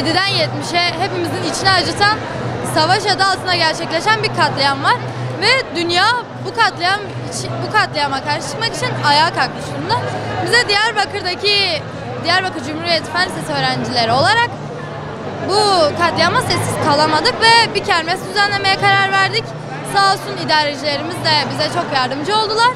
7'den 70'e hepimizin içini acıtan savaş adı altında gerçekleşen bir katliam var. Ve dünya bu katliama karşı çıkmak için ayağa kalkmış durumda. Bize Diyarbakır Cumhuriyet Fen Lisesi öğrencileri olarak bu katliama sessiz kalamadık ve bir kermes düzenlemeye karar verdik. Sağ olsun idarecilerimiz de bize çok yardımcı oldular.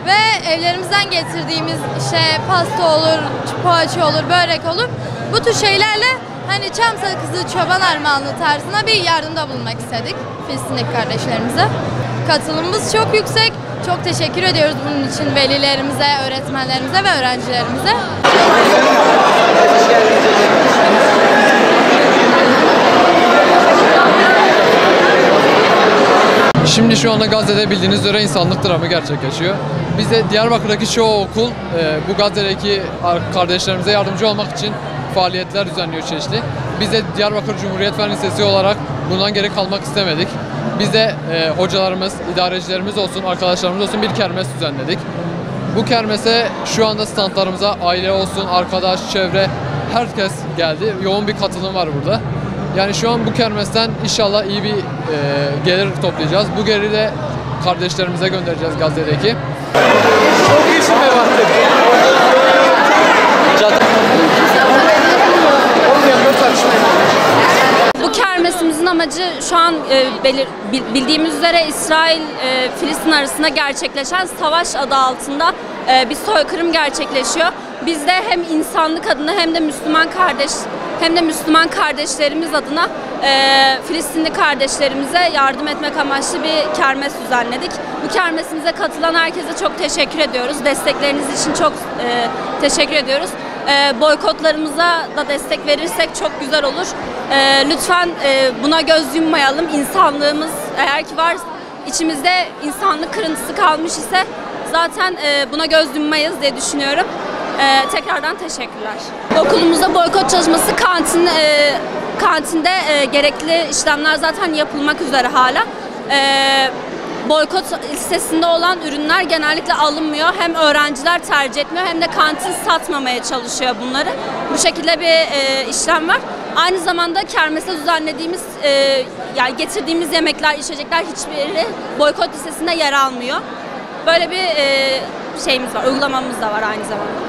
Ve evlerimizden getirdiğimiz işte pasta olur, poğaça olur, börek olur. Bu tür şeylerle hani çam sakızı çoban armağanı tarzına bir yardımda bulunmak istedik Filistin'deki kardeşlerimize. Katılımımız çok yüksek. Çok teşekkür ediyoruz bunun için velilerimize, öğretmenlerimize ve öğrencilerimize. Şimdi şu anda Gazze'de bildiğiniz üzere insanlık dramı gerçekleşiyor. Biz de Diyarbakır'daki çoğu okul bu Gazze'deki kardeşlerimize yardımcı olmak için faaliyetler düzenliyor çeşitli. Biz de Diyarbakır Cumhuriyet Fen Lisesi olarak bundan geri kalmak istemedik. Biz de hocalarımız, idarecilerimiz olsun, arkadaşlarımız olsun bir kermes düzenledik. Bu kermese şu anda standlarımıza aile olsun, arkadaş, çevre herkes geldi. Yoğun bir katılım var burada. Yani şu an bu kermesten inşallah iyi bir gelir toplayacağız. Bu geliri de kardeşlerimize göndereceğiz Gazze'deki. Çok iyisin be baktık. Bu kermesimizin amacı şu an bildiğimiz üzere İsrail-Filistin arasında gerçekleşen savaş adı altında bir soykırım gerçekleşiyor. Biz de hem insanlık adına hem de Müslüman kardeşlerimiz adına Filistinli kardeşlerimize yardım etmek amaçlı bir kermes düzenledik. Bu kermesimize katılan herkese çok teşekkür ediyoruz. Destekleriniz için çok teşekkür ediyoruz. Boykotlarımıza da destek verirsek çok güzel olur. Lütfen buna göz yummayalım. İnsanlığımız eğer ki var, içimizde insanlık kırıntısı kalmış ise zaten buna göz yummayız diye düşünüyorum. Tekrardan teşekkürler. Okulumuzda boykot çalışması kantinde gerekli işlemler zaten yapılmak üzere hala. Boykot listesinde olan ürünler genellikle alınmıyor. Hem öğrenciler tercih etmiyor hem de kantin satmamaya çalışıyor bunları. Bu şekilde bir işlem var. Aynı zamanda kermese düzenlediğimiz, yani getirdiğimiz yemekler, içecekler hiçbiri boykot listesinde yer almıyor. Böyle bir şeyimiz var, uygulamamız da var aynı zamanda.